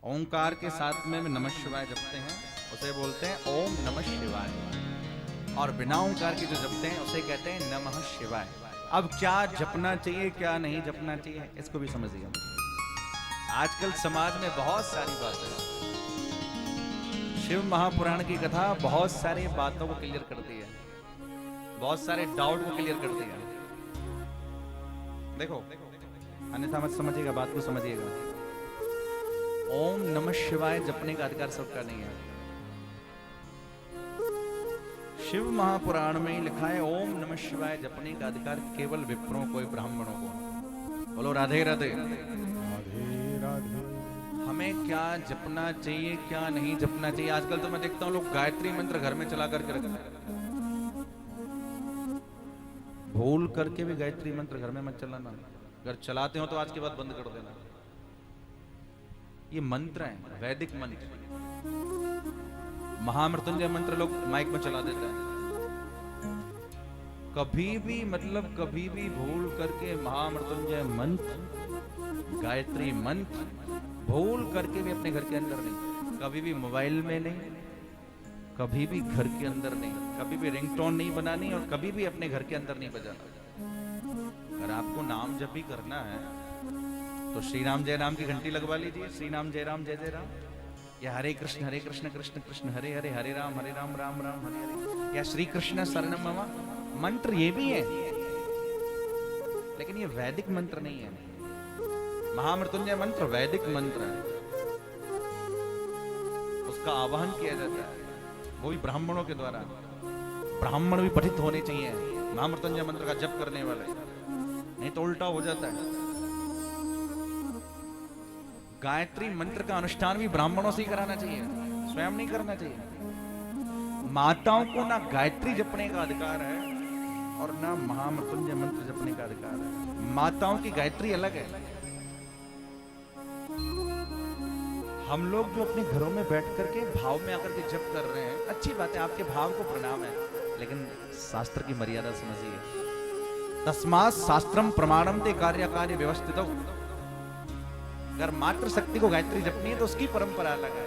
ओंकार के साथ में नमः शिवाय जपते हैं उसे बोलते हैं ओम नमः शिवाय, और बिना ओंकार के जो जपते हैं उसे कहते हैं नमः शिवाय। अब क्या जपना चाहिए क्या नहीं जपना चाहिए इसको भी समझिए। आजकल समाज में बहुत सारी बातें, शिव महापुराण की कथा बहुत सारी बातों को क्लियर करती है, बहुत सारे डाउट को क्लियर करती है। देखो अन्यथा मत समझिएगा, बात को समझिएगा। ओम नमः शिवाय जपने का अधिकार सबका नहीं है। शिव महापुराण में लिखा है ओम नमः शिवाय जपने का अधिकार केवल विप्रों को, ब्राह्मणों को। बोलो राधे राधे। राधे राधे। हमें क्या जपना चाहिए क्या नहीं जपना चाहिए, आजकल तो मैं देखता हूँ लोग गायत्री मंत्र घर में चला करके रखते हैं। भूल करके भी गायत्री मंत्र घर में मत चलाना, अगर चलाते हो तो आज के बाद बंद कर देना। ये मंत्र है, वैदिक मंत्र। महामृत्युंजय मंत्र लोग माइक में चला देते हैं। कभी भी मतलब कभी भी भूल करके महामृत्युंजय मंत्र, गायत्री मंत्र भूल करके भी अपने घर के अंदर नहीं, कभी भी मोबाइल में नहीं, कभी भी घर के अंदर नहीं, कभी भी रिंगटोन नहीं बनानी और कभी भी अपने घर के अंदर नहीं बजाना। अगर आपको नाम जब भी करना है तो श्री राम जय राम की घंटी लगवा लीजिए, श्री राम जय राम, या हरे कृष्ण कृष्ण कृष्ण हरे हरे, हरे राम राम राम हरे हरे, या श्री कृष्ण शरणम मम मंत्र ये भी है, लेकिन ये वैदिक मंत्र नहीं है। महामृत्युंजय मंत्र वैदिक मंत्र है, उसका आवाहन किया जाता है वो भी ब्राह्मणों के द्वारा। ब्राह्मण भी पठित होने चाहिए महामृत्युंजय मंत्र का जप करने वाले, नहीं तो उल्टा हो जाता है। गायत्री मंत्र का अनुष्ठान भी ब्राह्मणों से ही कराना चाहिए, स्वयं नहीं करना चाहिए। माताओं को ना गायत्री जपने का अधिकार है और ना महामृत्युंजय मंत्र जपने का अधिकार है। माताओं की गायत्री अलग है। हम लोग जो अपने घरों में बैठ करके भाव में आकर के जप कर रहे हैं, अच्छी बात है, आपके भाव को प्रणाम है, लेकिन शास्त्र की मर्यादा समझिए। तस्मात् शास्त्रम प्रमाणम ते कार्य कार्य व्यवस्थित। अगर मात्र शक्ति को गायत्री जपनी है तो उसकी परंपरा अलग है।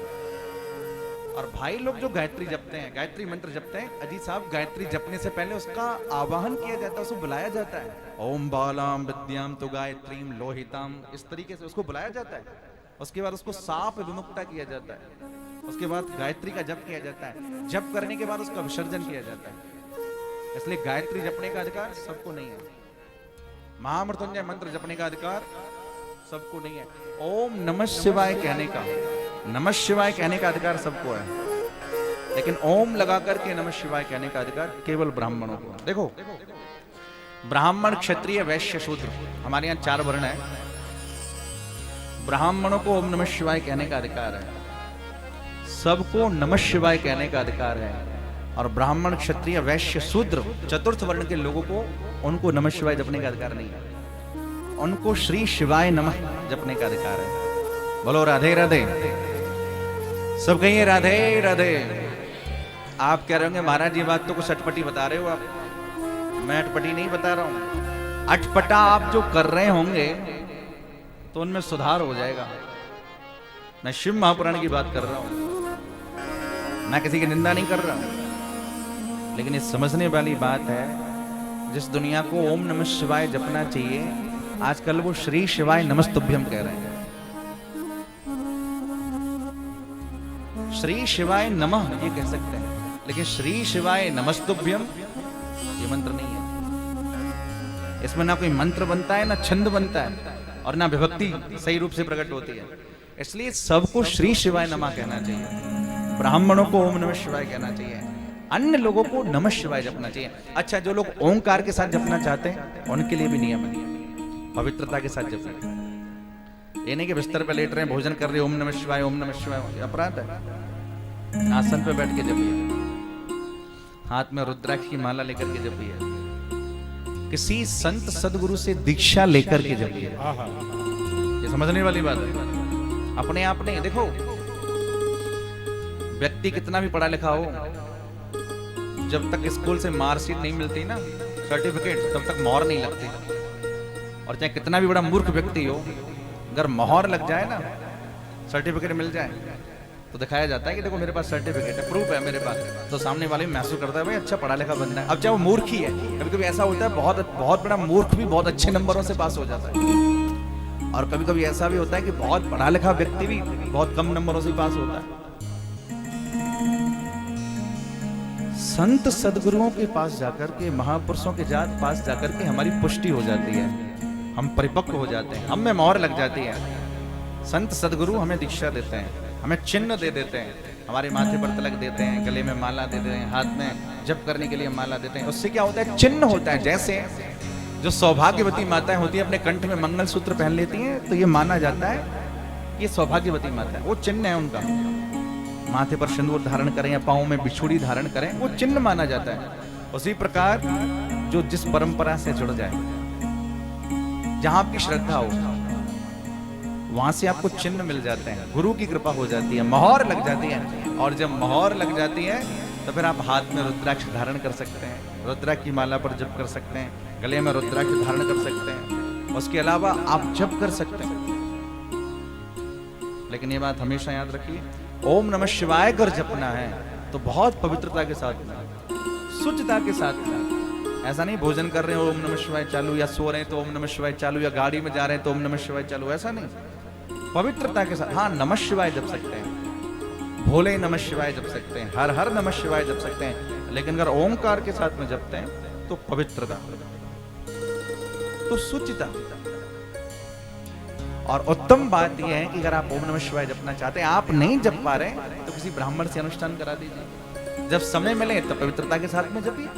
और भाई लोग जो गायत्री जपते हैं, गायत्री मंत्र जपते हैं, अजीत साहब गायत्री जपने से पहले उसका आवाहन किया जाता है, उसको बुलाया जाता है। ओम बालाम विद्याम तो गायत्रीम लोहिताम, इस तरीके से उसको बुलाया जाता है। उसके बाद उसको साफ विमुक्ता किया जाता है, उसके बाद गायत्री का जप किया जाता है, जप करने के बाद उसका विसर्जन किया जाता है। इसलिए गायत्री जपने का अधिकार सबको नहीं है, महामृत्युंजय मंत्र जपने का अधिकार सबको नहीं है। ओम नमः शिवाय कहने का, नमः शिवाय कहने का अधिकार सबको है, लेकिन ओम लगा करके नमः शिवाय कहने का अधिकार केवल ब्राह्मणों को। देखो ब्राह्मण क्षत्रिय वैश्य शूद्र, हमारे यहाँ 4 वर्ण है। ब्राह्मणों को ओम नमः शिवाय कहने का अधिकार है, सबको नमः शिवाय कहने का अधिकार है। और ब्राह्मण क्षत्रिय वैश्य शूद्र चतुर्थ वर्ण के लोगों को, उनको नमः शिवाय जपने का अधिकार नहीं है, उनको श्री शिवाय नमः जपने का अधिकार है। बोलो राधे राधे। सब कहिए राधे राधे। आप कह रहे होंगे महाराज ये बात तो कुछ अटपटी बता रहे हो आप। मैं अटपटी नहीं बता रहा हूं, अटपटा आप जो कर रहे होंगे तो उनमें सुधार हो जाएगा। मैं शिव महापुराण की बात कर रहा हूं, मैं किसी की निंदा नहीं कर रहा हूं, लेकिन ये समझने वाली बात है, जिस दुनिया को ओम नमः शिवाय जपना चाहिए, आजकल वो श्री शिवाय नमस्तुभ्यम कह रहे हैं। श्री शिवाय नमः ये कह सकते हैं, लेकिन श्री शिवाय नमस्तुभ्यम ये मंत्र नहीं है। इसमें ना कोई मंत्र बनता है, ना छंद बनता है, और ना विभक्ति सही रूप से प्रकट होती है। इसलिए सबको श्री शिवाय नमः कहना चाहिए, ब्राह्मणों को ओम नमः शिवाय कहना चाहिए, अन्य लोगों को नमः शिवाय जपना चाहिए। अच्छा, जो लोग ओंकार के साथ जपना चाहते हैं उनके लिए भी नियम है, पवित्रता के साथ जपना। ये नहीं कि बिस्तर पे लेट रहे हैं, भोजन कर रहे हैं, ओम नमः शिवाय ओम नमः शिवाय, अपराध है। आसन पे बैठ के जपिए, हाथ में रुद्राक्ष की माला लेकर के जपिए, किसी संत सदगुरु से दीक्षा लेकर के जपिए। ये समझने वाली बात है, अपने आप नहीं। देखो व्यक्ति कितना भी पढ़ा लिखा हो, जब तक स्कूल से मार्कशीट नहीं मिलती ना, सर्टिफिकेट, तब तक मोहर नहीं लगती। और चाहे कितना भी बड़ा मूर्ख व्यक्ति हो, अगर मोहर लग जाए ना, सर्टिफिकेट मिल जाए तो दिखाया जाता है कि देखो मेरे पास सर्टिफिकेट है, प्रूफ है मेरे पास, तो सामने वाले भी महसूस करता है भाई अच्छा पढ़ा लिखा बंदा है। अब चाहे वो मूर्ख ही है, कभी कभी ऐसा होता है बहुत बहुत बड़ा मूर्ख भी बहुत अच्छे नंबरों से पास हो जाता है, और कभी कभी ऐसा भी होता है कि बहुत पढ़ा लिखा व्यक्ति भी बहुत कम नंबरों से पास होता है। संत सदगुरुओं के पास जाकर के, महापुरुषों के पास जाकर के हमारी पुष्टि हो जाती है, हम परिपक्व हो जाते हैं, हम में मोहर लग जाती है। संत सदगुरु हमें दीक्षा देते हैं, हमें चिन्ह दे देते हैं, हमारे माथे पर तिलक देते हैं, गले में माला दे देते हैं, हाथ में जप करने के लिए माला देते हैं। उससे क्या होता है, चिन्ह होता है। जैसे जो सौभाग्यवती माताएं होती हैं अपने कंठ में मंगलसूत्र पहन लेती हैं, तो ये माना जाता है ये सौभाग्यवती माता है, वो चिन्ह है उनका। माथे पर सिंदूर धारण करें या पाँव में बिछुड़ी धारण करें, वो चिन्ह माना जाता है। उसी प्रकार जो जिस परंपरा से जुड़ जाए, जहां आपकी श्रद्धा हो, वहां से आपको चिन्ह मिल जाते हैं, गुरु की कृपा हो जाती है, मोहर लग जाती है। और जब मोहर लग जाती है तो फिर आप हाथ में रुद्राक्ष धारण कर सकते हैं, रुद्राक्ष की माला पर जप कर सकते हैं, गले में रुद्राक्ष धारण कर सकते हैं, उसके अलावा आप जप कर सकते हैं। लेकिन ये बात हमेशा याद रखिए, ओम नमः शिवाय कर जपना है तो बहुत पवित्रता के साथ, शुद्धता के साथ। ऐसा नहीं भोजन कर रहे हो ओम नमः शिवाय चालू, या सो रहे हैं तो ओम नमः शिवाय चालू, या गाड़ी में जा रहे हैं तो ओम नमः शिवाय चालू, ऐसा नहीं, पवित्रता के साथ। हाँ, नमः शिवाय जप सकते हैं, भोले नमः शिवाय जप सकते हैं, हर हर नमः शिवाय जप सकते हैं, लेकिन अगर ओंकार के साथ में जपते हैं तो पवित्रता, तो शुचिता। और उत्तम बात यह है कि अगर आप ओम नमः शिवाय जपना चाहते हैं, आप नहीं जप पा रहे तो किसी ब्राह्मण से अनुष्ठान करा दीजिए, जब समय मिले तो पवित्रता के साथ में जपिए।